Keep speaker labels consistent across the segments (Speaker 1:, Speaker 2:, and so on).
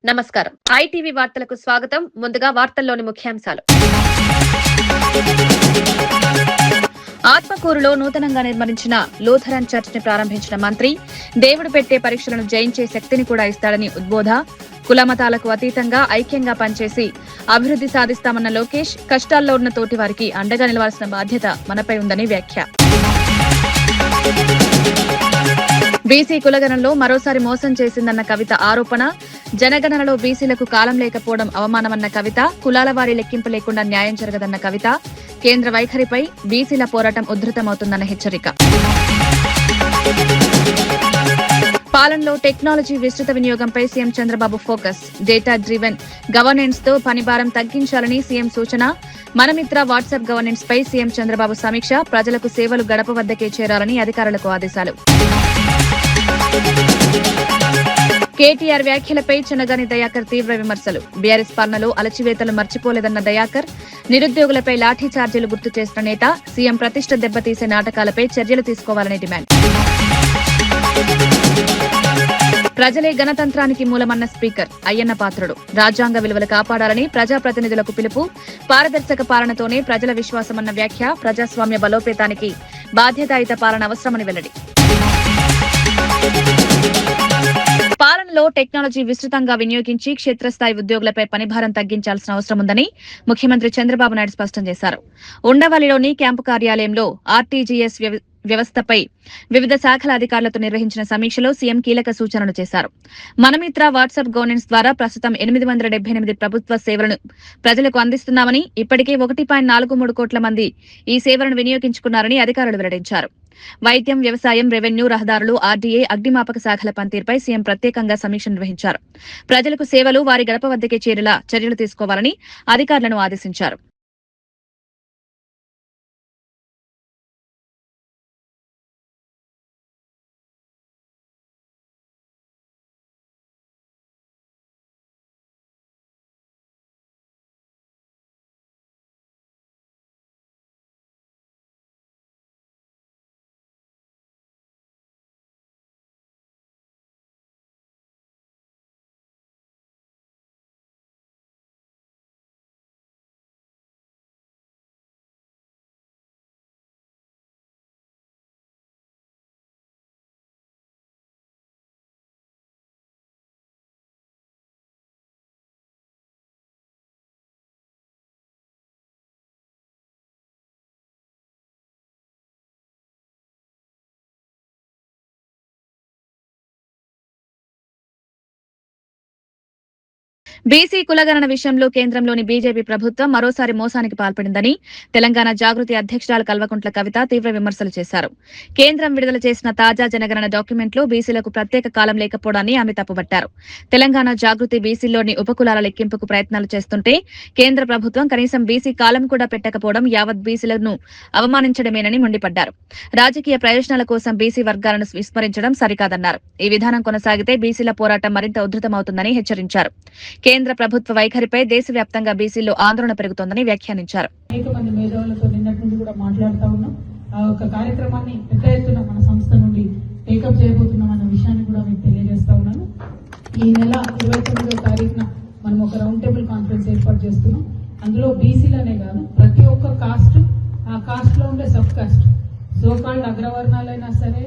Speaker 1: నమస్కారం. ఐటీవీ వార్తలకు స్వాగతం. ముందుగా వార్తల్లోని ముఖ్యాంశాలు. ఆత్మకూరులో నూతనంగా నిర్మించిన లూథరన్ చర్చ్ ని ప్రారంభించిన మంత్రి, దేవుడు పెట్టే పరీక్షలను జయించే శక్తిని కూడా ఇస్తాడని ఉద్బోధ. కులమతాలకు అతీతంగా ఐక్యంగా పనిచేసి అభివృద్ధి సాధిస్తామన్న లోకేష్, కష్టాల్లో ఉన్న తోటి వారికి అండగా నిలవాల్సిన బాధ్యత మనపై ఉందని వ్యాఖ్య. బీసీ కులగణనలో మరోసారి మోసం చేసిందన్న కవిత ఆరోపణ. జనగణనలో బీసీలకు కాలం లేకపోవడం అవమానమన్న కవిత. కులాల వారి లెక్కింపు లేకుండా న్యాయం జరగదన్న కవిత. కేంద్ర వైఖరిపై బీసీల పోరాటం ఉధృతమవుతుందన్న హెచ్చరిక. పాలనలో టెక్నాలజీ విస్తృత వినియోగంపై CM Chandrababu focus. Data driven governance తో పనిభారం తగ్గించాలని సీఎం సూచన. మనమిత్ర వాట్సాప్ గవర్నెన్స్ పై సీఎం చంద్రబాబు సమీక్ష. ప్రజలకు సేవలు గడప వద్దకే చేరాలని అధికారులకు ఆదేశాలు. కేటీఆర్ వ్యాఖ్యలపై చెనగాని దయాకర్ తీవ్ర విమర్శలు. బీఆర్ఎస్ పాలనలో అలచివేతలు మర్చిపోలేదన్న దయాకర్. నిరుద్యోగులపై లాఠీ ఛార్జీలు గుర్తు చేసిన నేత. సీఎం ప్రతిష్ట దెబ్బతీసే నాటకాలపై చర్యలు తీసుకోవాలని డిమాండ్. ప్రజలే గణతంత్రానికి మూలమన్న స్పీకర్ అయ్యన్న పాత్రుడు. రాజ్యాంగ విలువలు కాపాడాలని ప్రజాప్రతినిధులకు పిలుపు. పారదర్శక పాలనతోనే ప్రజల విశ్వాసమన్న వ్యాఖ్య. ప్రజాస్వామ్య బలోపేతానికి బాధ్యతాయుత పాలన అవసరమని వెల్లడి. పాలనలో టెక్నాలజీ విస్తృతంగా వినియోగించి క్షేత్రస్థాయి ఉద్యోగులపై పనిభారం తగ్గించాల్సిన అవసరం ఉందని ముఖ్యమంత్రి చంద్రబాబు నాయుడు స్పష్టం చేశారు. ఉండవల్లిలోని క్యాంపు కార్యాలయంలో ఆర్టీజీఎస్ వ్యవస్థపై వివిధ శాఖల అధికారులతో నిర్వహించిన సమీక్షలో సీఎం కీలక సూచనలు చేశారు. మనమిత్ర వాట్సాప్ గవర్నెన్స్ ద్వారా ప్రస్తుతం 878 ప్రభుత్వ సేవలను ప్రజలకు అందిస్తున్నామని, ఇప్పటికే 1.43 కోట్ల మంది ఈ సేవలను వినియోగించుకున్నారని అధికారులు వెల్లడించారు. వైద్యం, వ్యవసాయం, రెవెన్యూ, రహదారులు, ఆర్డీఏ, అగ్నిమాపక శాఖల పనితీరుపై సీఎం ప్రత్యేకంగా సమీక్ష నిర్వహించారు. ప్రజలకు సేవలు వారి గడప వద్దకే చేరేలా చర్యలు తీసుకోవాలని అధికారులను ఆదేశించారు. బీసీ కులగణన విషయంలో కేంద్రంలోని బీజేపీ ప్రభుత్వం మరోసారి మోసానికి పాల్పడిందని తెలంగాణ జాగృతి అధ్యక్షురాలు కల్వకుంట్ల కవిత తీవ్ర విమర్శలు చేశారు. కేంద్రం విడుదల చేసిన తాజా జనగణన డాక్యుమెంట్లో బీసీలకు ప్రత్యేక కాలం లేకపోవడాన్ని ఆమె తప్పుబట్టారు. తెలంగాణ జాగృతి బీసీల్లోని ఉపకులాల లెక్కింపుకు ప్రయత్నాలు చేస్తుంటే కేంద్ర ప్రభుత్వం కనీసం బీసీ కాలం కూడా పెట్టకపోవడం యావత్ బీసీలను అవమానించడమేనని మండిపడ్డారు. రాజకీయ ప్రయోజనాల కోసం బీసీ వర్గాలను విస్మరించడం సరికాదన్నారు. ఈ విధానం కొనసాగితే బీసీల పోరాటం మరింత ఉధృతమవుతుందని హెచ్చరించారు. కేంద్ర ప్రభుత్వ వైఖరిపై దేశవ్యాప్తంగా బీసీల్లో ఆందోళన పెరుగుతోందని వ్యాఖ్యానించారు.
Speaker 2: అనేక మంది మేధావులతో నిన్నటి నుండి కూడా మాట్లాడుతూ ఉన్నాం. ఆ ఒక కార్యక్రమాన్ని పెద్ద ఎత్తున మన సంస్థ నుండి టేకప్ చేయబోతున్నాం అన్న విషయాన్ని కూడా మీకు తెలియజేస్తా ఉన్నాను. ఈ నెల 29వ తారీఖున మనం ఒక రౌండ్ టేబుల్ కాన్ఫరెన్స్ ఏర్పాటు చేస్తున్నాం. అందులో బీసీలనే కాదు, ప్రతి ఒక్క కాస్ట్, ఆ కాస్ట్ లో ఉండే సబ్ కాస్ట్, సోకాల్డ్ అగ్రవర్ణాలైనా సరే,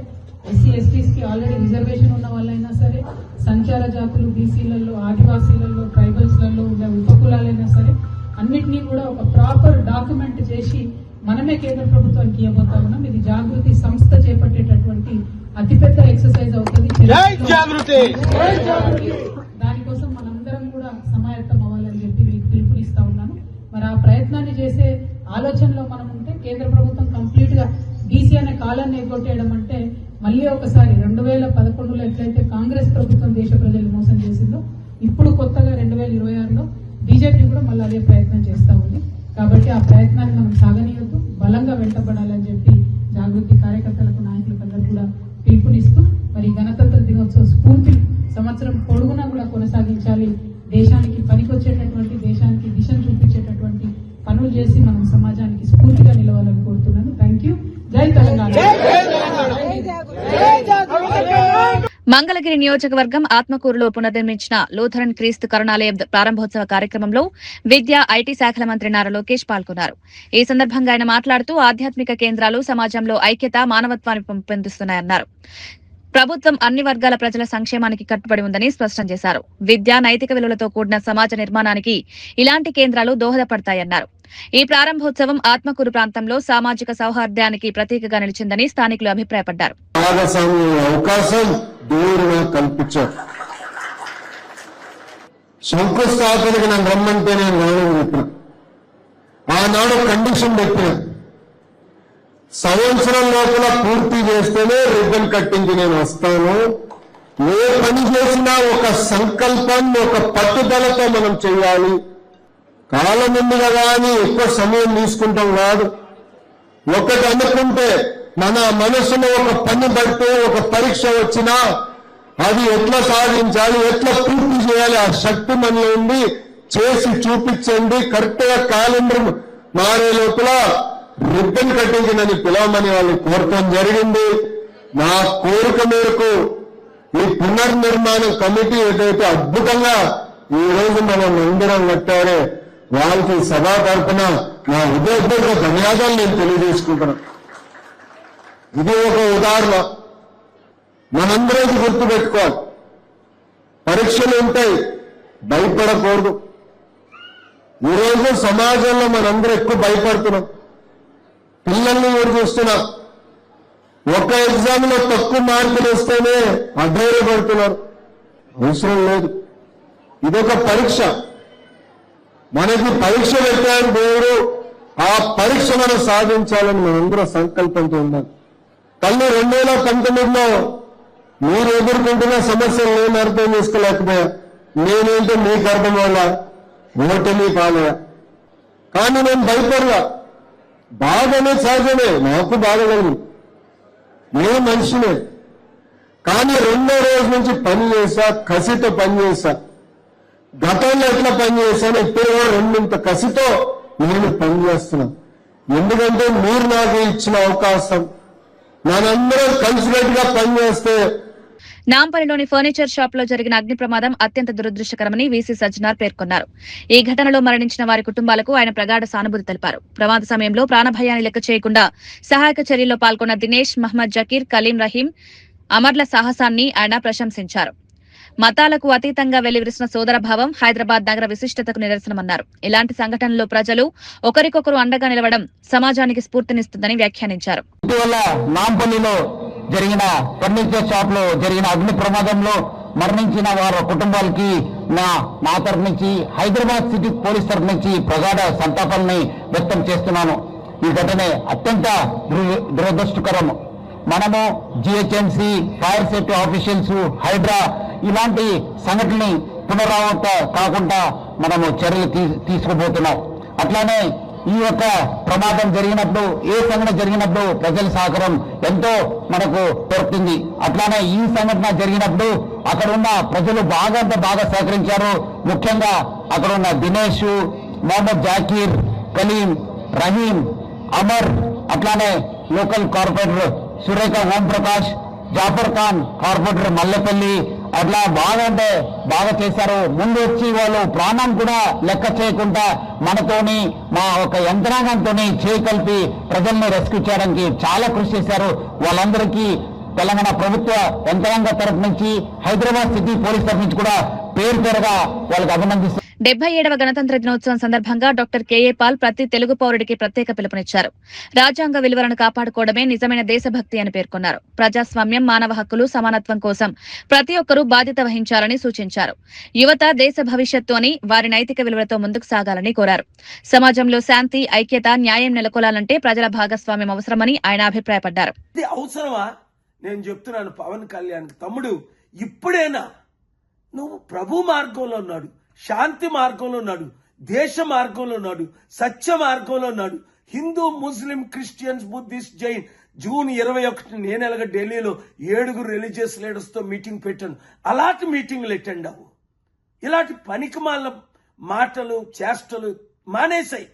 Speaker 2: ఎస్సీ ఎస్టీస్ కి ఆల్రెడీ రిజర్వేషన్ ఉన్న వాళ్ళైనా సరే, సంచార జాతులు, బీసీలలో, ఆదివాసీలలో, ట్రైబల్స్లలో ఉండే ఉపకులాలైనా సరే, అన్నిటినీ కూడా ఒక ప్రాపర్ డాక్యుమెంట్ చేసి మనమే కేంద్ర ప్రభుత్వానికి ఇవ్వబోతా ఉన్నాం. ఇది జాగృతి సంస్థ చేపట్టేటటువంటి అతిపెద్ద ఎక్సర్సైజ్ అవుతుంది. దానికోసం మనందరం కూడా సమాయత్తం అవ్వాలని చెప్పి మీకు పిలుపునిస్తా ఉన్నాను. మరి ఆ ప్రయత్నాన్ని చేసే ఆలోచనలో మనం ఉంటే కేంద్ర ప్రభుత్వం కంప్లీట్ గా బీసీ అనే కాలాన్ని ఎగ్గొట్టేయడం అంటే మళ్ళీ ఒకసారి 2011లో ఎట్లయితే కాంగ్రెస్ ప్రభుత్వం దేశ ప్రజలు మోసం చేసిందో, ఇప్పుడు కొత్తగా 2026లో బీజేపీ కూడా మళ్ళీ అదే ప్రయత్నం చేస్తా ఉంది. కాబట్టి ఆ ప్రయత్నాన్ని మనం సాగనీయొద్దు, బలంగా వెంటబడాలని చెప్పి జాగృతి కార్యకర్తలకు, నాయకులకు అందరూ కూడా పిలుపునిస్తూ మరి గణతంత్ర దినోత్సవ స్ఫూర్తి సంవత్సరం పొడుగునా కూడా కొనసాగించాలి. దేశానికి పనికొచ్చేటటువంటి, దేశానికి దిశను చూపించేటటువంటి పనులు చేసి మనం సమాజానికి స్ఫూర్తిగా నిలవాలని కోరుతున్నాను. Thank you. జై తెలంగాణ.
Speaker 1: మంగళగిరి నియోజకవర్గం ఆత్మకూరులో పునర్నిర్మించిన లూథరన్ క్రీస్తు కరుణాలయం ప్రారంభోత్సవ కార్యక్రమంలో విద్యా ఐటీ శాఖల మంత్రి నారా లోకేష్ పాల్గొన్నారు. ఈ సందర్భంగా ఆయన మాట్లాడుతూ ఆధ్యాత్మిక కేంద్రాలు సమాజంలో ఐక్యత, మానవత్వాన్ని పెంపొందిస్తున్నాయన్నారు. ప్రభుత్వం అన్ని వర్గాల ప్రజల సంక్షేమానికి కట్టుబడి ఉందని స్పష్టం చేశారు. విద్య, నైతిక విలువలతో కూడిన సమాజ నిర్మాణానికి ఇలాంటి కేంద్రాలు దోహదపడతాయన్నారు. ఈ ప్రారంభోత్సవం ఆత్మకూరు ప్రాంతంలో సామాజిక సౌహార్దానికి ప్రతీకగా నిలిచిందని స్థానికులు అభిప్రాయపడ్డారు.
Speaker 3: అవకాశం దేవుడు నాకు కల్పించారు. శంకుస్థాపనకి నన్ను రమ్మంటే నేను రావడం చెప్పిన, ఆనాడు కండిషన్ పెట్టిన, సంవత్సరం లోపల పూర్తి చేస్తేనే రిబ్బన్ కట్టింగ్ నేను వస్తాను. ఏ పని చేసినా ఒక సంకల్పం, ఒక పట్టుదలతో మనం చేయాలి. కాలం ఉంది కదా అని ఎక్కువ సమయం తీసుకుంటాం కాదు. ఒకటి అనుకుంటే మన మనసులో ఒక పని పడితే, ఒక పరీక్ష వచ్చినా అది ఎట్లా సాధించాలి, ఎట్లా పూర్తి చేయాలి, ఆ శక్తి మనలో ఉంది. చేసి చూపించండి. కరెక్ట్ గా క్యాలెండర్ మారే లోపల రిబ్బన్ కటింగ్ నన్ను పిలవమని వాళ్ళు కోరటం జరిగింది. నా కోరిక మేరకు ఈ పునర్నిర్మాణ కమిటీ ఏదైతే అద్భుతంగా ఈ రోజు మనం మందిరం కట్టారో వాళ్ళకి సభా తరఫున నా హృదయపూర్వక ధన్యవాదాలు నేను తెలియజేసుకుంటున్నాను. ఇది ఒక ఉదాహరణ. మనందరం గుర్తుపెట్టుకోవాలి. పరీక్షలు ఉంటాయి, భయపడకూడదు. ఈరోజు సమాజంలో మనందరం ఎక్కువ భయపడుతున్నాం. పిల్లల్ని కూడా చూస్తున్నాం. ఒక ఎగ్జామ్ లో తక్కువ మార్కులు వస్తేనే అధైర్యపడుతున్నారు. అవసరం లేదు. ఇదొక పరీక్ష. మనకి పరీక్ష పెట్టాడు దేవుడు. ఆ పరీక్ష మనం సాధించాలని మనందరం సంకల్పంతో ఉండాలి. తల్లి 2019లో మీరు ఎదుర్కొంటున్న సమస్యలు నేను అర్థం చేసుకోలేకపోయా. నేనేంటో మీకు అర్థం వల్ల ఓటమి కాలయా. కానీ నేను భయపడలా. బాధనే సహజమే, నాకు బాధ కలిగింది. నేను మనిషినే. కానీ రెండో రోజు నుంచి పని చేశా, కసితో పని చేశా. గతంలో ఎట్లా పని చేశాను, ఇప్పుడు రెండింత కసితో నేను పని చేస్తున్నా. ఎందుకంటే మీరు నాకు ఇచ్చిన అవకాశం. మనందరం కలిసికట్టుగా పనిచేస్తే.
Speaker 1: నాంపల్లిలోని ఫర్నిచర్ షాప్ లో జరిగిన అగ్ని ప్రమాదం అత్యంత దురదృష్టకరమని వీసీ సజ్జనార్ పేర్కొన్నారు. ఈ ఘటనలో మరణించిన వారి కుటుంబాలకు ఆయన ప్రగాఢ సానుభూతి తెలిపారు. ప్రమాద సమయంలో ప్రాణభయాన్ని లెక్క చేయకుండా సహాయక చర్యల్లో పాల్గొన్న దినేష్, మహ్మద్ జకీర్, కలీం రహీం, అమర్ల సాహసాన్ని ఆయన ప్రశంసించారు. మతాలకు అతీతంగా వెల్లివిరిసిన సోదరభావం హైదరాబాద్ నగర విశిష్టతకు నిదర్శనమన్నారు. ఇలాంటి సంఘటనల్లో ప్రజలు ఒకరికొకరు అండగా నిలవడం సమాజానికి స్ఫూర్తినిస్తుందని వ్యాఖ్యానించారు.
Speaker 4: నాంపల్లిలో జరిగిన ఫర్నిచర్ షాప్ లో జరిగిన అగ్ని ప్రమాదంలో మరణించిన వారి కుటుంబాలకి నా తరఫు నుంచి, హైదరాబాద్ సిటీ పోలీస్ తరఫు నుంచి ప్రగాఢ సంతాపాన్ని వ్యక్తం చేస్తున్నాను. ఈ ఘటన అత్యంత దురదృష్టకరం. మనము GHMC, fire safety officials, HYDRAA ఇలాంటి సంఘటనని పునరావృత కాకుండా మనము చర్యలు తీసుకోబోతున్నాం. అట్లానే ఈ యొక్క ప్రమాదం జరిగినప్పుడు, ఏ సంఘటన జరిగినప్పుడు ప్రజల సహకారం ఎంతో మనకు దొరుకుతుంది. అట్లానే ఈ సంఘటన జరిగినప్పుడు అక్కడ ఉన్న ప్రజలు బాగా సహకరించారు. ముఖ్యంగా అక్కడ ఉన్న దినేష్, మొహమ్మద్ జాకీర్, కలీం, రహీం, అమర్, అట్లానే local corporator Surekha Omprakash, Jafar Khan, corporator Mallepalli అట్లా బాగా చేశారు. ముందు వచ్చి వాళ్ళు ప్రాణం కూడా లెక్క చేయకుండా మనతోని, మా ఒక యంత్రాంగంతోని చేయి ప్రజల్ని రెస్క్యూ చేయడానికి చాలా కృషి చేశారు. వాళ్ళందరికీ తెలంగాణ ప్రభుత్వ యంత్రాంగ తరఫు నుంచి, హైదరాబాద్ సిటీ పోలీస్ తరఫు నుంచి కూడా పేరుగా వాళ్ళకి అభినందిస్తారు.
Speaker 1: 77వ గణతంత్ర దినోత్సవం సందర్భంగా డాక్టర్ కేఏ పాల్ ప్రతి తెలుగు పౌరుడికి ప్రత్యేక పిలుపునిచ్చారు. రాజ్యాంగ విలువలను కాపాడుకోవడమే నిజమైన దేశభక్తి అని పేర్కొన్నారు. ప్రజాస్వామ్యం, మానవ హక్కులు, సమానత్వం కోసం ప్రతి ఒక్కరూ బాధ్యత వహించాలని సూచించారు. యువత దేశ భవిష్యత్తు అని, వారి నైతిక విలువలతో ముందుకు సాగాలని కోరారు. సమాజంలో శాంతి, ఐక్యత, న్యాయం నెలకొలాలంటే ప్రజల భాగస్వామ్యం అవసరమని ఆయన అభిప్రాయపడ్డారు.
Speaker 5: నేను చెప్తున్నాను పవన్ కళ్యాణ్ తమ్ముడు, ఇప్పుడైనా నువ్వు ప్రభు మార్గంలో ఉన్నాడు, శాంతి మార్గంలో ఉన్నాడు, దేశ మార్గంలో ఉన్నాడు, సత్య మార్గంలో ఉన్నాడు. హిందూ, ముస్లిం, క్రిస్టియన్స్, బుద్ధిస్ట్, జైన్ జూన్ 21 నేను ఎలాగ ఢిల్లీలో 7 రిలీజియస్ లీడర్స్ తో మీటింగ్ పెట్టాను. అలాంటి మీటింగ్లు అటెండ్ అవ్వు. ఇలాంటి పనికిమాల మాటలు, చేష్టలు మానేశాయి.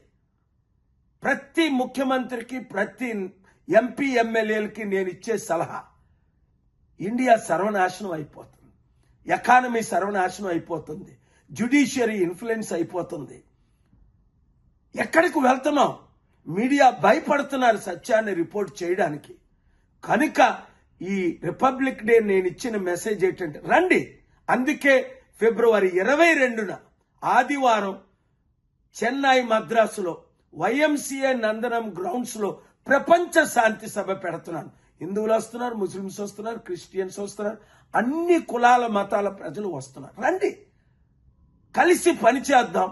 Speaker 5: ప్రతి ముఖ్యమంత్రికి, ప్రతి ఎంపీ, ఎమ్మెల్యేలకి నేను ఇచ్చే సలహా, ఇండియా సర్వనాశనం అయిపోతుంది, ఎకానమీ సర్వనాశనం అయిపోతుంది, జ్యుడిషియరీ ఇన్ఫ్లుయెన్స్ అయిపోతుంది. ఎక్కడికి వెళ్తున్నాం? మీడియా భయపడుతున్నారు సత్యాన్ని రిపోర్ట్ చేయడానికి. కనుక ఈ రిపబ్లిక్ డే నేను ఇచ్చిన మెసేజ్ ఏంటంటే రండి. అందుకే ఫిబ్రవరి 22న ఆదివారం చెన్నై మద్రాసులో YMCA నందనం గ్రౌండ్స్ లో ప్రపంచ శాంతి సభ పెడుతున్నాను. హిందువులు వస్తున్నారు, ముస్లింస్ వస్తున్నారు, క్రిస్టియన్స్ వస్తున్నారు, అన్ని కులాల మతాల ప్రజలు వస్తున్నారు. రండి, కలిసి పనిచేద్దాం,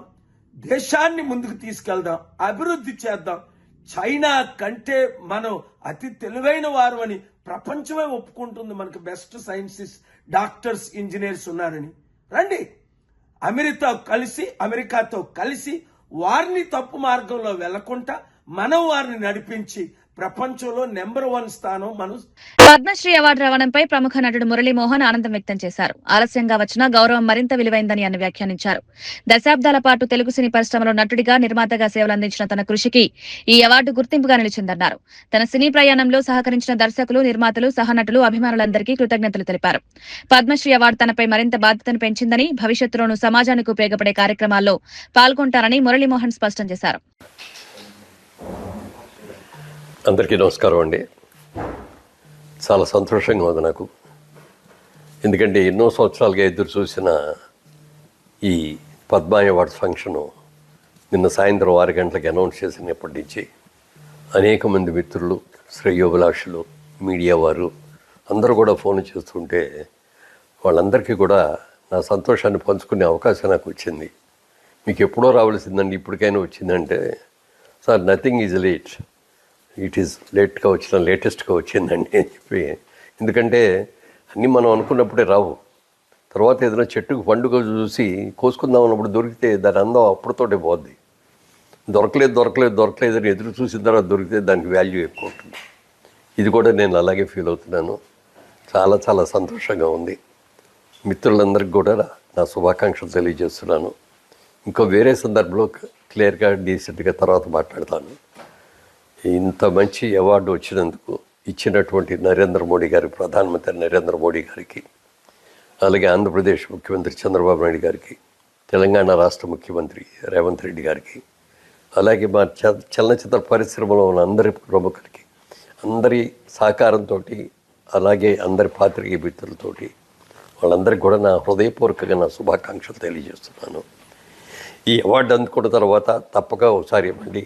Speaker 5: దేశాన్ని ముందుకు తీసుకెళ్దాం, అభివృద్ధి చేద్దాం. చైనా కంటే మనం అతి తెలివైన వారు అని ప్రపంచమే ఒప్పుకుంటుంది. మనకు బెస్ట్ సైంటిస్ట్, డాక్టర్స్, ఇంజనీర్స్ ఉన్నారని. రండి, అమెరికాతో కలిసి వారిని తప్పు మార్గంలో వెళ్లకుండా మనం వారిని నడిపించి ప్రపంచంలో నెంబర్ 1 స్థానం మనం.
Speaker 1: పద్మశ్రీ అవార్డు రవాణంపై ప్రముఖ నటుడు మురళీమోహన్ ఆనందం వ్యక్తం చేశారు. ఆలస్యంగా వచ్చిన గౌరవం మరింత విలువైందని ఆయన వ్యాఖ్యానించారు. దశాబ్దాల పాటు తెలుగు సినీ పరిశ్రమలో నటుడిగా, నిర్మాతగా సేవలందించిన తన కృషికి ఈ అవార్డు గుర్తింపుగా నిలిచిందన్నారు. తన సినీ ప్రయాణంలో సహకరించిన దర్శకులు, నిర్మాతలు, సహనటులు, అభిమానులందరికీ కృతజ్ఞతలు తెలిపారు. పద్మశ్రీ అవార్డు తనపై మరింత బాధ్యతను పెంచిందని, భవిష్యత్తులోనూ సమాజానికి ఉపయోగపడే కార్యక్రమాల్లో పాల్గొంటారని మురళీమోహన్ స్పష్టం చేశారు.
Speaker 6: అందరికీ నమస్కారం అండి. చాలా సంతోషంగా ఉంది నాకు. ఎందుకంటే ఎన్నో సంవత్సరాలుగా ఎదురు చూసిన ఈ పద్మ అవార్డ్స్ ఫంక్షను నిన్న సాయంత్రం 6 గంటలకు అనౌన్స్ చేసినప్పటి నుంచి అనేక మంది మిత్రులు, శ్రేయోభిలాషులు, మీడియా వారు అందరూ కూడా ఫోన్ చేస్తుంటే వాళ్ళందరికీ కూడా నా సంతోషాన్ని పంచుకునే అవకాశం నాకు వచ్చింది. మీకు ఎప్పుడో రావాల్సిందండి, ఇప్పటికైనా వచ్చిందంటే sir nothing is late, it is లేటెస్ట్గా వచ్చిందండి అని చెప్పి. ఎందుకంటే అన్నీ మనం అనుకున్నప్పుడే రావు. తర్వాత ఏదైనా చెట్టుకు పండుగ చూసి కోసుకుందాం అన్నప్పుడు దొరికితే దాని అందం అప్పుడుతోటే పోద్ది. దొరకలేదని ఎదురు చూసిన తర్వాత దొరికితే దానికి వాల్యూ ఎక్కువ ఉంటుంది. ఇది కూడా నేను అలాగే ఫీల్ అవుతున్నాను. చాలా చాలా సంతోషంగా ఉంది. మిత్రులందరికీ కూడా నా శుభాకాంక్షలు తెలియజేస్తున్నాను. ఇంకో వేరే సందర్భంలో క్లియర్గా డీసెంట్గా తర్వాత మాట్లాడతాను. ఇంత మంచి అవార్డు వచ్చినందుకు ఇచ్చినటువంటి నరేంద్ర మోడీ గారి, ప్రధానమంత్రి నరేంద్ర మోడీ గారికి, అలాగే ఆంధ్రప్రదేశ్ ముఖ్యమంత్రి చంద్రబాబు నాయుడు గారికి, తెలంగాణ రాష్ట్ర ముఖ్యమంత్రి రేవంత్ రెడ్డి గారికి, అలాగే మా చలనచిత్ర పరిశ్రమలో ఉన్న అందరి ప్రముఖులకి, అందరి సహకారంతో, అలాగే అందరి పాత్రికేయ మిత్రులతోటి వాళ్ళందరికీ కూడా నా హృదయపూర్వకంగా నా శుభాకాంక్షలు తెలియజేస్తున్నాను. ఈ అవార్డు అందుకున్న తర్వాత తప్పక ఒకసారి మళ్ళీ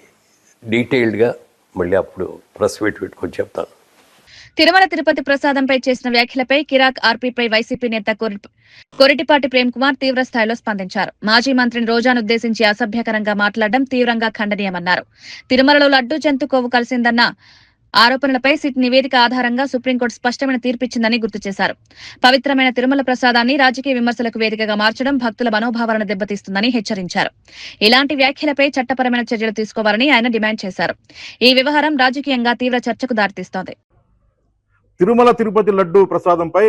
Speaker 6: డీటెయిల్డ్గా మళ్ళీ అప్పుడు ప్రెస్ మీట్ పెట్టుకొని చెప్తాను.
Speaker 1: తిరుమల తిరుపతి ప్రసాదంపై చేసిన వ్యాఖ్యలపై కిరాక్ ఆర్పీపై వైసీపీ నేత కొరిటిపాటి ప్రేమ్ కుమార్ తీవ్ర స్థాయిలో స్పందించారు. మాజీ మంత్రిని రోజాను ఉద్దేశించి అసభ్యకరంగా మాట్లాడడం తీవ్రంగా ఖండనీయమన్నారు. తిరుమలలో లడ్డూ జంతు కొవ్వు కలిసిందన్న ఆరోపణలపై సిట్ నివేదిక ఆధారంగా సుప్రీంకోర్టు స్పష్టమైన తీర్పిచ్చిందని గుర్తు చేశారు. పవిత్రమైన తిరుమల ప్రసాదాన్ని రాజకీయ విమర్శలకు వేదికగా మార్చడం భక్తుల మనోభావాలను దెబ్బతీస్తుందని హెచ్చరించారు. ఇలాంటి వ్యాఖ్యలపై చట్టపరమైన చర్యలు తీసుకోవాలని ఆయన డిమాండ్ చేశారు. ఈ వ్యవహారం రాజకీయంగా తీవ్ర చర్చకు దారితీస్తోంది.
Speaker 7: తిరుమల తిరుపతి లడ్డు ప్రసాదంపై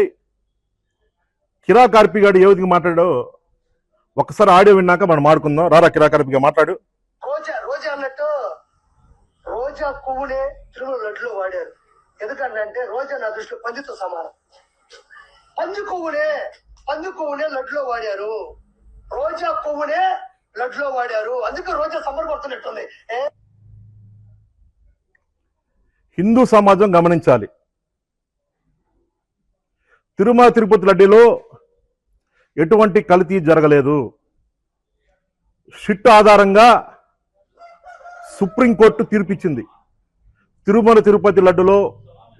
Speaker 7: కిరాకార్పి గారు ఏ విధంగా మాట్లాడో ఒకసారి ఆడియో విన్నాక మనం మాడుకుందాం. రారా కిరాకార్పిగా మాట్లాడు.
Speaker 8: రోజా అన్నట్టు రోజా పువ్వునే తిరుమల లడ్డులో వాడారు. ఎందుకంటే రోజా నా దృష్టిలో పందితో సమానం. పంది కొవ్వునే లడ్డులో వాడారు. రోజా పువ్వునే లడ్డులో వాడారు. అందుకే రోజా సంబరపడుతున్నట్టుంది.
Speaker 7: హిందూ సమాజం గమనించాలి. తిరుమల తిరుపతి లడ్డూలో ఎటువంటి కల్తీ జరగలేదు. షిట్ ఆధారంగా సుప్రీంకోర్టు తీర్పిచ్చింది. తిరుమల తిరుపతి లడ్డులో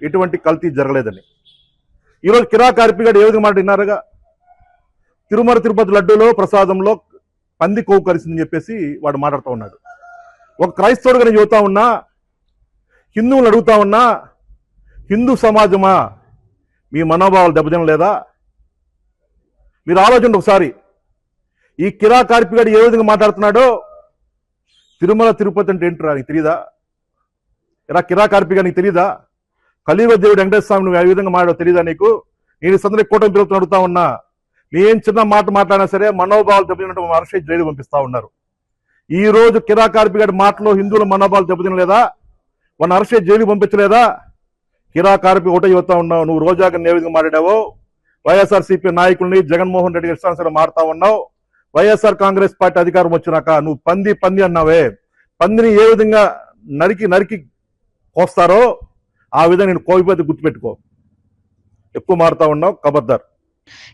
Speaker 7: ఎటువంటి కల్తీ జరగలేదని. ఈరోజు కిరాకార్పి గారు ఏ విధంగా మాట్లాడినారుగా, తిరుమల తిరుపతి లడ్డూలో ప్రసాదంలో పంది కొవ్వు కలిసిందని చెప్పేసి వాడు మాట్లాడుతూ ఉన్నాడు. ఒక క్రైస్తవుడుగా నేను చెబుతా ఉన్నా, హిందువులు అడుగుతా ఉన్నా, హిందూ సమాజమా మీ మనోభావాలు దెబ్బతినలేదా? మీరు ఆలోచన ఒకసారి. ఈ కిరాకార్పి గారు ఏ విధంగా మాట్లాడుతున్నాడో, తిరుమల తిరుపతి అంటే ఏంట్రా నీకు తెలియదా? ఇలా కిరాకార్పి గారు నీకు తెలియదా? కలియుగ దేవుడు వెంకటేశ్వర స్వామి నువ్వు ఏ విధంగా మాట్లాడో తెలియదా నీకు? నేను సందర్భంగా కూటమి పిలుపుతూ అడుగుతా ఉన్నా, నేను చిన్న మాట మాట్లాడినా సరే మనోభావాలు దెబ్బతినట్టు అరెస్ట్ జైలు పంపిస్తా ఉన్నారు. ఈ రోజు కిరాకార్పి గారి మాటలో హిందువుల మనోభావాలు దెబ్బతినలేదా? వాళ్ళని అరెస్ట్ జైలు పంపించలేదా? కిరా కార్మిక ఒకటే చెబుతా ఉన్నావు, నువ్వు రోజాగా ఏ విధంగా మాట్లాడావో, వైఎస్ఆర్సీపీ నాయకుల్ని జగన్మోహన్ రెడ్డి ఇష్టానుసారం మారుతా ఉన్నావు. వైఎస్ఆర్ కాంగ్రెస్ పార్టీ అధికారం వచ్చినాక నువ్వు పంది అన్నావే, పందిని ఏ విధంగా నరికి కోస్తారో ఆ విధంగా నేను కోవిపోతే గుర్తుపెట్టుకో. ఎక్కువ మారుతా ఉన్నావు, ఖబర్దార్.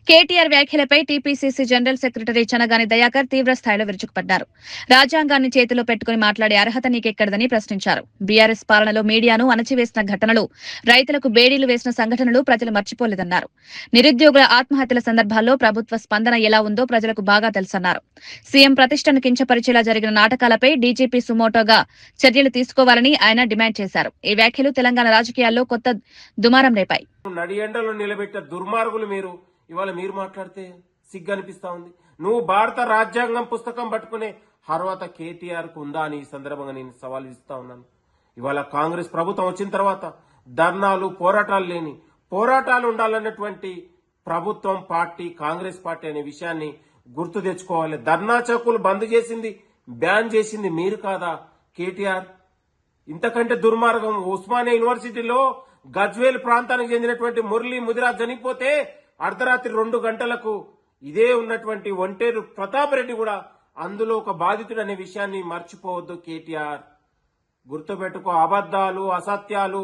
Speaker 1: కేటీఆర్ వ్యాఖ్యలపై TPCC general secretary Chanagani Dayakar తీవ్ర స్థాయిలో విరుచుకుపడ్డారు. రాజ్యాంగాన్ని చేతిలో పెట్టుకుని మాట్లాడే అర్హత నీకెక్కడదని ప్రశ్నించారు. బీఆర్ఎస్ పాలనలో మీడియాను అణచివేసిన ఘటనలు, రైతులకు బేడీలు వేసిన సంఘటనలు ప్రజలు మర్చిపోలేదన్నారు. నిరుద్యోగుల ఆత్మహత్యల సందర్భాల్లో ప్రభుత్వ స్పందన ఎలా ఉందో ప్రజలకు బాగా తెలుసన్నారు. సీఎం ప్రతిష్టను కించపరిచేలా జరిగిన నాటకాలపై డీజీపీ సుమోటోగా చర్యలు తీసుకోవాలని ఆయన డిమాండ్ చేశారు. ఈ వ్యాఖ్యలు తెలంగాణ రాజకీయాల్లో కొత్త దుమారం రేపాయి.
Speaker 5: నడి ఎండలో నిలబెట్టే దుర్మార్గులు మీరు ఇవాళ మీరు మాట్లాడితే సిగ్గు అనిపిస్తా ఉంది. నువ్వు భారత రాజ్యాంగం పుస్తకం పట్టుకునే అర్హత కేటీఆర్ కు ఉందా అని ఈ సందర్భంగా నేను సవాల్ ఇస్తా ఉన్నాను. ఇవాళ కాంగ్రెస్ ప్రభుత్వం వచ్చిన తర్వాత ధర్నాలు, పోరాటాలు లేని పోరాటాలు ఉండాలన్నటువంటి ప్రభుత్వం, పార్టీ కాంగ్రెస్ పార్టీ అనే విషయాన్ని గుర్తు తెచ్చుకోవాలి. ధర్నా చౌకులు బంద్ చేసింది, బ్యాన్ చేసింది మీరు కాదా కేటీఆర్? ఇంతకంటే దుర్మార్గం. ఉస్మానియా యూనివర్సిటీలో గజ్వేల్ ప్రాంతానికి చెందినటువంటి మురళీ ముదిరాజ్ చనిపోతే అర్ధరాత్రి 2 గంటలకు ఇదే ఉన్నటువంటి ఒంటేరు ప్రతాప్ రెడ్డి కూడా అందులో ఒక బాధితుడు అనే విషయాన్ని మర్చిపోవద్దు కేటీఆర్. గుర్తుపెట్టుకో. అబద్దాలు, అసత్యాలు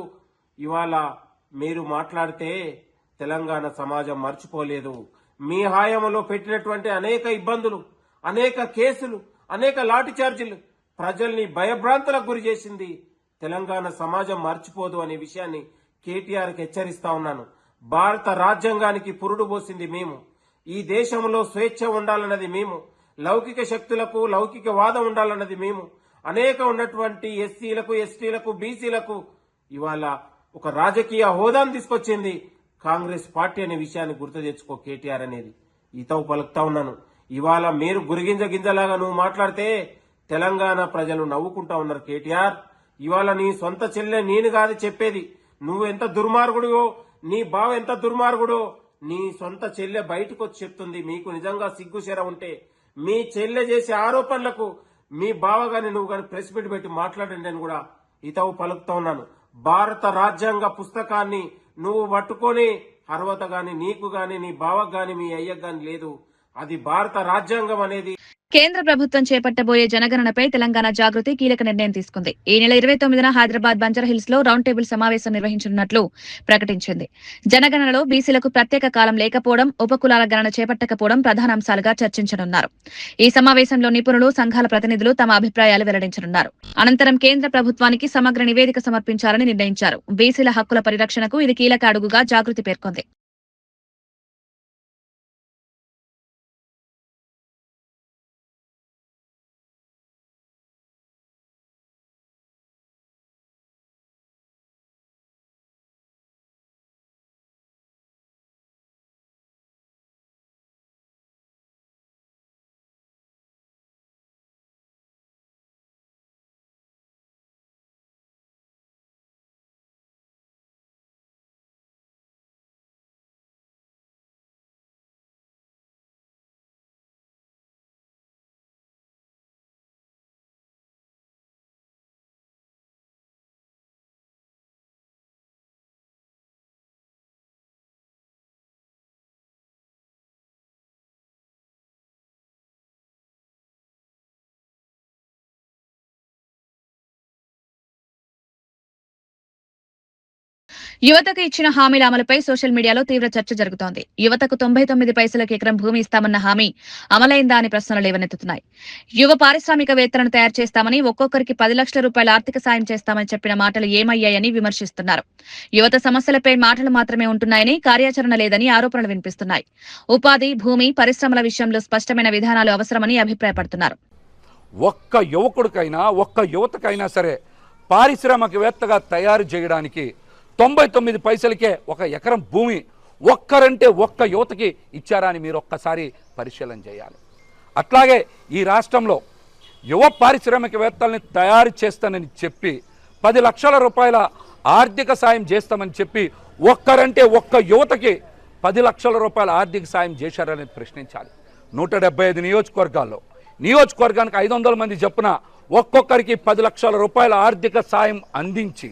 Speaker 5: ఇవాళ మీరు మాట్లాడితే తెలంగాణ సమాజం మర్చిపోలేదు. మీ హాయంలో పెట్టినటువంటి అనేక ఇబ్బందులు, అనేక కేసులు, అనేక లాఠీ చార్జీలు ప్రజల్ని భయభ్రాంతులకు గురి చేసింది తెలంగాణ సమాజం మర్చిపోదు అనే విషయాన్ని కేటీఆర్కి హెచ్చరిస్తా ఉన్నాను. భారత రాజ్యాంగానికి పురుడు పోసింది మేము. ఈ దేశంలో స్వేచ్ఛ ఉండాలన్నది మేము. లౌకిక శక్తులకు లౌకిక వాదం ఉండాలన్నది మేము. అనేక ఉన్నటువంటి ఎస్సీలకు, ఎస్టీలకు, బీసీలకు ఇవాళ ఒక రాజకీయ హోదాను తీసుకొచ్చింది కాంగ్రెస్ పార్టీ అనే విషయాన్ని గుర్తు తెచ్చుకో కేటీఆర్ అనేది ఈతవు పలుకుతా ఉన్నాను. ఇవాళ మీరు గురిగింజ గింజలాగా నువ్వు మాట్లాడితే తెలంగాణ ప్రజలు నవ్వుకుంటా ఉన్నారు కేటీఆర్. ఇవాళ నీ సొంత చెల్లె నేను కాదు చెప్పేది, నువ్వు ఎంత దుర్మార్గుడివో, నీ బావ ఎంత దుర్మార్గుడో నీ సొంత చెల్లె బయటకు వచ్చి చెప్తుంది. మీకు నిజంగా సిగ్గుశర ఉంటే మీ చెల్లె చేసే ఆరోపణలకు మీ బావ గాని నువ్వు గాని ప్రెస్ మీట్ పెట్టి మాట్లాడండి అని కూడా ఇతవు పలుకుతా ఉన్నాను. భారత రాజ్యాంగ పుస్తకాన్ని నువ్వు పట్టుకొని అర్హత గాని నీకు గాని నీ బావకు గాని మీ అయ్యకు గాని లేదు. అది భారత రాజ్యాంగం అనేది.
Speaker 1: కేంద్ర ప్రభుత్వం చేపట్టబోయే జనగణనపై తెలంగాణ జాగృతి కీలక నిర్ణయం తీసుకుంది. ఈ నెల 29న హైదరాబాద్ బంజారాహిల్స్ లో రౌండ్ టేబుల్ సమావేశం నిర్వహించనున్నట్లు ప్రకటించింది. జనగణనలో బీసీలకు ప్రత్యేక కాలం లేకపోవడం, ఉపకులాల గణన చేపట్టకపోవడం ప్రధాన అంశాలుగా చర్చించనున్నారు. ఈ సమావేశంలో నిపుణులు, సంఘాల ప్రతినిధులు తమ అభిప్రాయాలు వెల్లడించనున్నారు. అనంతరం కేంద్ర ప్రభుత్వానికి సమగ్ర నివేదిక సమర్పించాలని నిర్ణయించారు. బీసీల హక్కుల పరిరక్షణకు ఇది కీలక అడుగుగా జాగృతి పేర్కొంది. యువతకు ఇచ్చిన హామీల అమలుపై సోషల్ మీడియాలో తీవ్ర చర్చ జరుగుతోంది. యువతకు 99 పైసలకు ఎకరం భూమి ఇస్తామన్న హామీ అమలైందా అని ప్రశ్నలు లేవనెత్తుతున్నాయి. యువ పారిశ్రామికవేత్తలను తయారు చేస్తామని, ఒక్కొక్కరికి 10 లక్షల రూపాయల ఆర్థిక సాయం చేస్తామని చెప్పిన మాటలు ఏమయ్యాయని విమర్శిస్తున్నారు. యువత సమస్యలపై మాటలు మాత్రమే ఉంటున్నాయని, కార్యాచరణ లేదని ఆరోపణలు వినిపిస్తున్నాయి. ఉపాధి, భూమి, పరిశ్రమల విషయంలో స్పష్టమైన విధానాలు అవసరమని అభిప్రాయపడుతున్నారు.
Speaker 9: ఒక్క యువకుడికైనా, ఒక్క యువతకైనా సరే పారిశ్రామికవేత్తగా తయారు చేయడానికి 99 పైసలకే ఒక ఎకరం భూమి ఒక్కరంటే ఒక్క యువతకి ఇచ్చారా అని మీరు ఒక్కసారి పరిశీలన చేయాలి. అట్లాగే ఈ రాష్ట్రంలో యువ పారిశ్రామికవేత్తల్ని తయారు చేస్తానని చెప్పి 10 లక్షల రూపాయల ఆర్థిక సాయం చేస్తామని చెప్పి ఒక్కరంటే ఒక్క యువతకి 10 లక్షల రూపాయల ఆర్థిక సాయం చేశారని ప్రశ్నించాలి. 175 నియోజకవర్గాల్లో నియోజకవర్గానికి 500 మంది చొప్పున ఒక్కొక్కరికి 10 లక్షల రూపాయల ఆర్థిక సాయం అందించి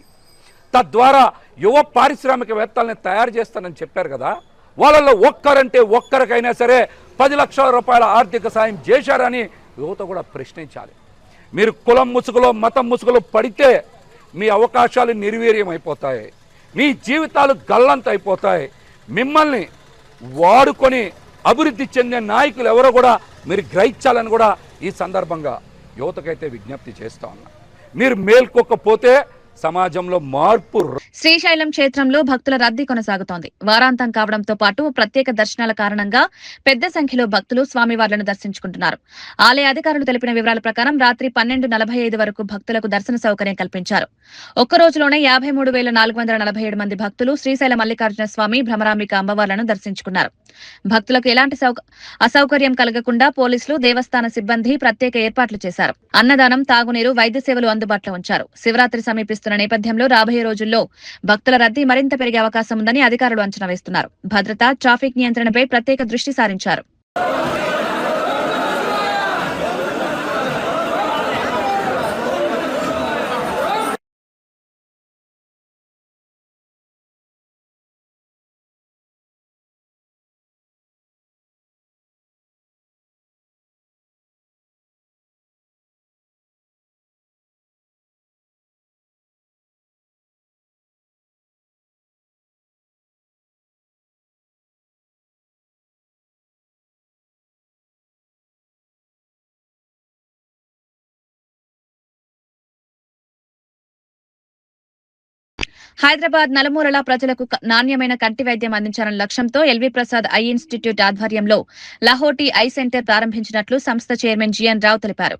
Speaker 9: తద్వారా యువ పారిశ్రామికవేత్తల్ని తయారు చేస్తానని చెప్పారు కదా, వాళ్ళల్లో ఒక్కరంటే ఒక్కరికైనా సరే 10 లక్షల రూపాయల ఆర్థిక సాయం చేశారని యువత కూడా ప్రశ్నించాలి. మీరు కులం ముసుగులో మతం ముసుగులో పడితే మీ అవకాశాలు నిర్వీర్యం అయిపోతాయి, మీ జీవితాలు గల్లంత అయిపోతాయి. మిమ్మల్ని వాడుకొని అభివృద్ధి చెందే నాయకులు ఎవరో కూడా మీరు గ్రహించాలని కూడా ఈ సందర్భంగా యువతకైతే విజ్ఞప్తి చేస్తా ఉన్నా. మీరు మేల్కొకపోతే సమాజంలో మార్పు.
Speaker 1: శ్రీశైలం క్షేత్రంలో భక్తుల రద్దీ కొనసాగుతోంది. వారాంతం కావడంతో పాటు ప్రత్యేక దర్శనాల కారణంగా పెద్ద సంఖ్యలో భక్తులు స్వామివార్లను దర్శించుకుంటున్నారు. ఆలయ అధికారులు తెలిపిన వివరాల ప్రకారం రాత్రి 12:45 వరకు భక్తులకు దర్శన సౌకర్యం కల్పించారు. ఒక్క రోజులోనే 53,447 మంది భక్తులు శ్రీశైల మల్లికార్జున స్వామి, భ్రమరాంబిక అమ్మవార్లను దర్శించుకున్నారు. భక్తులకు ఎలాంటి అసౌకర్యం కలగకుండా పోలీసులు, దేవస్థాన సిబ్బంది ప్రత్యేక ఏర్పాట్లు చేశారు. అన్నదానం, తాగునీరు, వైద్య సేవలు అందుబాటులో ఉంచారు. శివరాత్రి సమీపిస్తున్న నేపథ్యంలో రాబోయే రోజుల్లో భక్తుల రద్దీ మరింత పెరిగే అవకాశం ఉందని అధికారులు అంచనా వేస్తున్నారు. భద్రత, ట్రాఫిక్ నియంత్రణపై ప్రత్యేక దృష్టి సారించారు. హైదరాబాద్ నలుమూలలా ప్రజలకు నాణ్యమైన కంటి వైద్యం అందించాలన్న లక్ష్యంతో ఎల్వి ప్రసాద్ ఐ ఇన్స్టిట్యూట్ ఆధ్వర్యంలో లహోటీ ఐ సెంటర్ ప్రారంభించినట్లు సంస్థ చైర్మన్ జిఎన్ రావు తెలిపారు.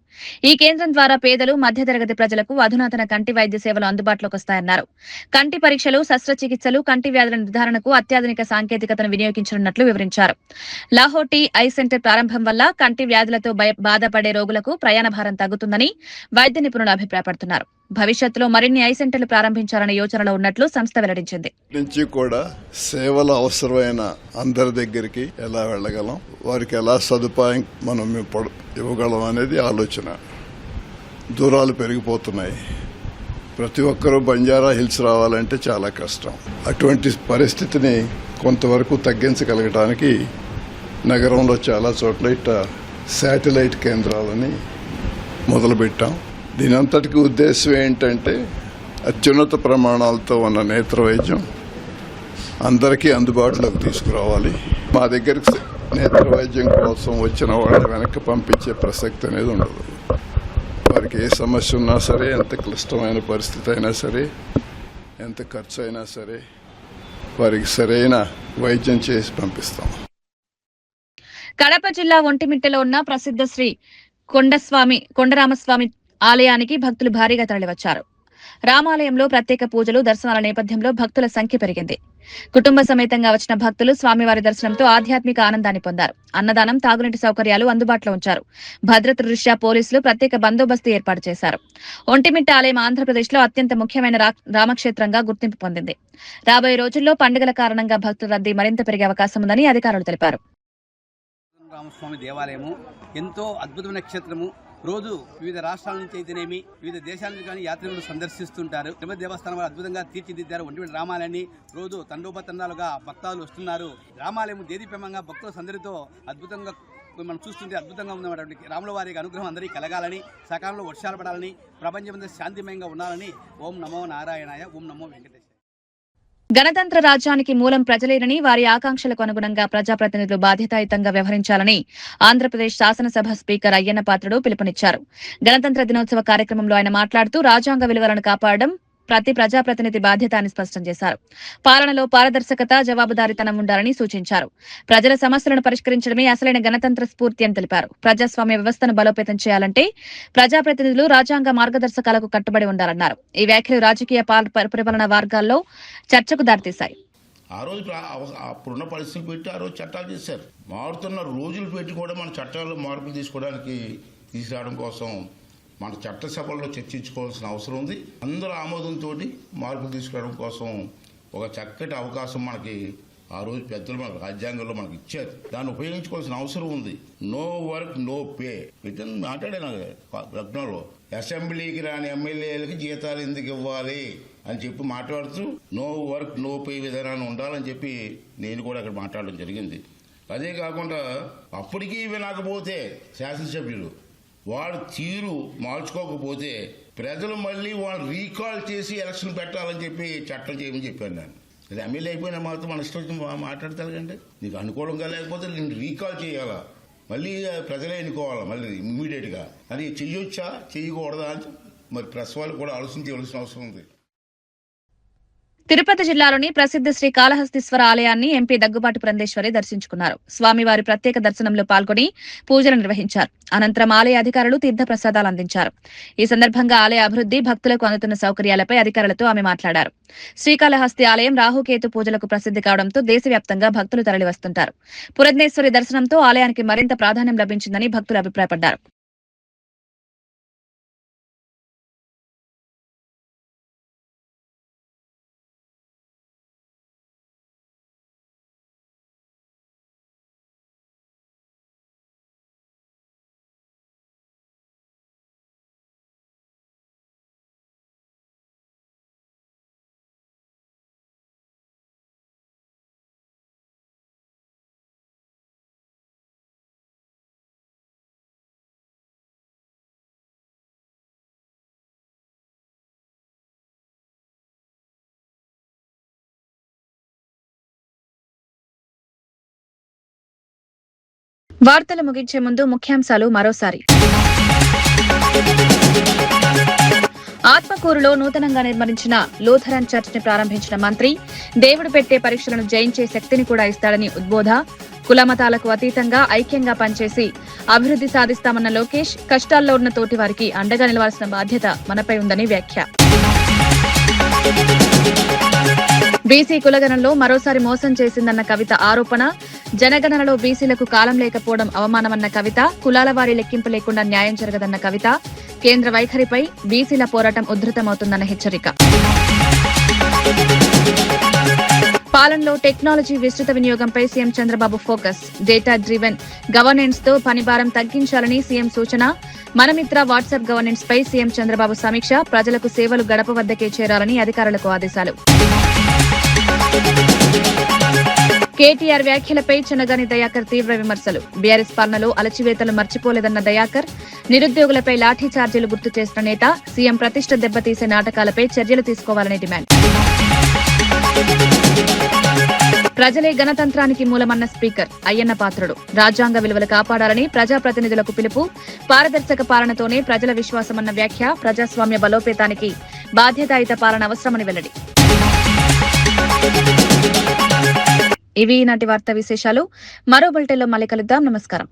Speaker 1: ఈ కేంద్రం ద్వారా పేదలు, మధ్యతరగతి ప్రజలకు అధునాతన కంటి వైద్య సేవలు అందుబాటులోకి వస్తాయన్నారు. కంటి పరీక్షలు, శస్త్రచికిత్సలు, కంటి వ్యాధుల నిర్ధారణకు అత్యాధునిక సాంకేతికతను వినియోగించనున్నట్లు వివరించారు. లహోటీ ఐ సెంటర్ ప్రారంభం వల్ల కంటి వ్యాధులతో బాధపడే రోగులకు ప్రయాణ భారం తగ్గుతుందని వైద్య నిపుణులు అభిప్రాయపడుతున్నారు. భవిష్యత్తులో మరిన్ని ఐ సెంటర్లు ప్రారంభించాలనే యోచనలో ఉన్నట్లు సంస్థ వెల్లడించింది.
Speaker 10: నుంచి కూడా సేవలు అవసరమైన అందరి దగ్గరికి ఎలా వెళ్ళగలం, వారికి ఎలా సదుపాయం మనం ఇవ్వగలం అనేది ఆలోచన. దూరాలు పెరిగిపోతున్నాయి. ప్రతి ఒక్కరూ బంజారా హిల్స్ రావాలంటే చాలా కష్టం. అటువంటి పరిస్థితిని కొంతవరకు తగ్గించగలగడానికి నగరంలో చాలా చోట్ల ఇట్ట శాటిలైట్ కేంద్రాలని మొదలుపెట్టాం. దీని అంతటికి ఉద్దేశం ఏంటంటే అత్యున్నత ప్రమాణాలతో ఉన్న నేత్ర వైద్యం అందరికీ అందుబాటులోకి తీసుకురావాలి. మా దగ్గరికి నేత్ర వైద్యం కోసం వచ్చిన వాళ్ళని వెనక్కి పంపించే ప్రసక్తి అనేది ఉండదు. వారికి ఏ సమస్య ఉన్నా సరే, ఎంత క్లిష్టమైన పరిస్థితి అయినా సరే, ఎంత ఖర్చు అయినా సరే, వారికి సరైన వైద్యం చేసి పంపిస్తాం.
Speaker 1: కడప జిల్లా ఒంటిమిట్టలో ఉన్న ప్రసిద్ధ శ్రీ కొండరామస్వామి ఆలయానికి భక్తులు భారీగా తరలివచ్చారు. రామాలయంలో ప్రత్యేక పూజలు, దర్శనాల నేపథ్యంలో భక్తుల సంఖ్య పెరిగింది. కుటుంబ సమేతంగా వచ్చిన భక్తులు స్వామివారి దర్శనంతో ఆధ్యాత్మిక ఆనందాన్ని పొందారు. అన్నదానం, తాగునీటి సౌకర్యాలు అందుబాటులో ఉంచారు. భద్రత దృష్ట్యా పోలీసులు ప్రత్యేక బందోబస్తు ఏర్పాటు చేశారు. ఒంటిమిట్ట ఆలయం ఆంధ్రప్రదేశ్లో అత్యంత ముఖ్యమైన రామక్షేత్రంగా గుర్తింపు పొందింది. రాబోయే రోజుల్లో పండుగల కారణంగా భక్తుల రద్దీ మరింత పెరిగే అవకాశం ఉందని అధికారులు తెలిపారు.
Speaker 11: రామస్వామి దేవాలయము ఎంతో అద్భుతమైన క్షేత్రము. రోజు వివిధ రాష్ట్రాల నుంచి అయితేనేమి, వివిధ దేశాల నుంచి కానీ యాత్రికులు సందర్శిస్తుంటారు. తిరుపతి దేవస్థానం వారు అద్భుతంగా తీర్చిదిద్దారు. ఒంటిమిట్ట రామాలయాన్ని రోజు తండోపతండాలుగా భక్తాదులు వస్తున్నారు. రామాలయం దేదీప్యమంగా భక్తుల సందడితో అద్భుతంగా మనం చూస్తుంటే అద్భుతంగా ఉన్నటువంటి రాముల వారికి అనుగ్రహం అందరికీ కలగాలని, సకాలంలో వర్షాలు పడాలని, ప్రపంచమంతా శాంతిమయంగా ఉండాలని. ఓం నమో నారాయణాయ, ఓం నమో వెంకటేశ్వర.
Speaker 1: గణతంత్ర రాజ్యానికి మూలం ప్రజలేనని, వారి ఆకాంక్షలకు అనుగుణంగా ప్రజాప్రతినిధులు బాధ్యతాయుతంగా వ్యవహరించాలని ఆంధ్రప్రదేశ్ శాసనసభ స్పీకర్ అయ్యన్న పాత్రుడు పిలుపునిచ్చారు. గణతంత్ర దినోత్సవ కార్యక్రమంలో ఆయన మాట్లాడుతూ రాజ్యాంగ విలువలను కాపాడడం ప్రతి ప్రజాప్రతినిధి బాధ్యత అని స్పష్టం చేశారు. పాలనలో పారదర్శకత, జవాబుదారీతనం ఉండాలని సూచించారు. ప్రజల సమస్యలను పరిష్కరించడమే అసలైన గణతంత్ర స్ఫూర్తి అని తెలిపారు. ప్రజాస్వామ్య వ్యవస్థను బలోపేతం చేయాలంటే ప్రజాప్రతినిధులు రాజ్యాంగ మార్గదర్శకాలకు కట్టుబడి ఉండాలన్నారు. ఈ వ్యాఖ్యలు రాజకీయ పరిపాలనా వర్గాల్లో చర్చకు దారితీశాయి.
Speaker 12: ఆ రోజు అప్పుడున్న పరిస్థితులు పెట్టి ఆ రోజు చట్టాలు చేశారు. మారుతున్న రోజులు పెట్టి కూడా మన చట్టాల్లో మార్పులు తీసుకురావడం కోసం మన చట్టసభల్లో చర్చించుకోవాల్సిన అవసరం ఉంది. అందరూ ఆమోదంతో మార్పులు తీసుకురావడం కోసం ఒక చక్కటి అవకాశం మనకి ఆ రోజు పెద్దలు మన రాజ్యాంగంలో మనకి ఇచ్చారు. దాన్ని ఉపయోగించుకోవాల్సిన అవసరం ఉంది. నో వర్క్ నో పే ఇతను మాట్లాడాను లగ్నంలో. అసెంబ్లీకి రాని ఎమ్మెల్యేలకి జీతాలు ఎందుకు ఇవ్వాలి అని చెప్పి మాట్లాడుతూ నో వర్క్ నో పే విధానాన్ని ఉండాలని చెప్పి నేను కూడా అక్కడ మాట్లాడడం జరిగింది. అదే కాకుండా అప్పటికీ వినకపోతే శాసనసభ్యులు వాడు తీరు మార్చుకోకపోతే ప్రజలు మళ్ళీ వాళ్ళు రీకాల్ చేసి ఎలక్షన్ పెట్టాలని చెప్పి చట్టం చేయమని చెప్పాను నేను. ఇది ఎమ్మెల్యే అయిపోయినా మాత్రం మన ఇష్టం మాట్లాడతారండి. నీకు అనుకూలంగా లేకపోతే నేను రీకాల్ చేయాలా, మళ్ళీ ప్రజలే ఎన్నుకోవాలా మళ్ళీ ఇమ్మీడియట్గా. అది చెయ్యొచ్చా చెయ్యకూడదా అని మరి ప్రెస్ వాళ్ళు కూడా ఆలోచించవలసిన అవసరం ఉంది.
Speaker 1: తిరుపతి జిల్లాలోని ప్రసిద్ధ శ్రీ కాళహస్తీశ్వర ఆలయాన్ని ఎంపీ దగ్గుబాటి పురంధేశ్వరి దర్శించుకున్నారు. స్వామివారి ప్రత్యేక దర్శనంలో పాల్గొని పూజలు నిర్వహించారు. అనంతరం ఆలయ అధికారులు తీర్థ ప్రసాదాలు అందించారు. ఈ సందర్భంగా ఆలయ అభివృద్ధి, భక్తులకు అందుతున్న సౌకర్యాలపై అధికారులతో ఆమె మాట్లాడారు. శ్రీకాళహస్తి ఆలయం రాహుకేతు పూజలకు ప్రసిద్ధి కావడంతో దేశవ్యాప్తంగా భక్తులు తరలివస్తుంటారు. పురంధేశ్వరి దర్శనంతో ఆలయానికి మరింత ప్రాధాన్యం లభించిందని భక్తులు అభిప్రాయపడ్డారు. వార్తలు ముగించే ముందు ముఖ్యాంశాలు మరోసారి. ఆత్మకూరులో నూతనంగా నిర్మించిన లూథరన్ చర్చ్ ని ప్రారంభించిన మంత్రి, దేవుడు పెట్టే పరీక్షలను జయించే శక్తిని కూడా ఇస్తాడని ఉద్బోధ. కులమతాలకు అతీతంగా ఐక్యంగా పనిచేసి అభివృద్ధి సాధిస్తామన్న లోకేష్, కష్టాల్లో ఉన్న తోటివారికి అండగా నిలవాల్సిన బాధ్యత మనపై ఉందని వ్యాఖ్య. బీసీ కులగణంలో మరోసారి మోసం చేసిందన్న కవిత ఆరోపణ. జనగణనలో బీసీలకు కాలం లేకపోవడం అవమానమన్న కవిత. కులాల వారి లెక్కింపు లేకుండా న్యాయం జరగదన్న కవిత. కేంద్ర వైఖరిపై బీసీల పోరాటం ఉధృతమవుతుందన్న హెచ్చరిక. పాలనలో టెక్నాలజీ విస్తృత వినియోగంపై CM Chandrababu focus. Data driven governance తో పనిభారం తగ్గించాలని సీఎం సూచన. మనమిత్ర వాట్సాప్ గవర్నెన్స్ పై సీఎం చంద్రబాబు సమీక్ష. ప్రజలకు సేవలు గడప వద్దకే చేరాలని అధికారులకు ఆదేశాలు. కేటీఆర్ వ్యాఖ్యలపై చెనగాని దయాకర్ తీవ్ర విమర్శలు. బీఆర్ఎస్ పాలనలో అలచివేతలు మర్చిపోలేదన్న దయాకర్. నిరుద్యోగులపై లాఠీ ఛార్జీలు గుర్తు చేసిన నేత. సీఎం ప్రతిష్ట దెబ్బతీసే నాటకాలపై చర్యలు తీసుకోవాలని డిమాండ్. ప్రజలే గణతంత్రానికి మూలమన్న స్పీకర్ అయ్యన్న పాత్రుడు. రాజ్యాంగ విలువలు కాపాడాలని ప్రజాప్రతినిధులకు పిలుపు. పారదర్శక పాలనతోనే ప్రజల విశ్వాసమన్న వ్యాఖ్య. ప్రజాస్వామ్య బలోపేతానికి బాధ్యతాయుత పాలన అవసరమని వెల్లడి. ఇవి ఈనాటి వార్తా విశేషాలు. మరో బులెటిన్లో మళ్ళీ కలుద్దాం. నమస్కారం.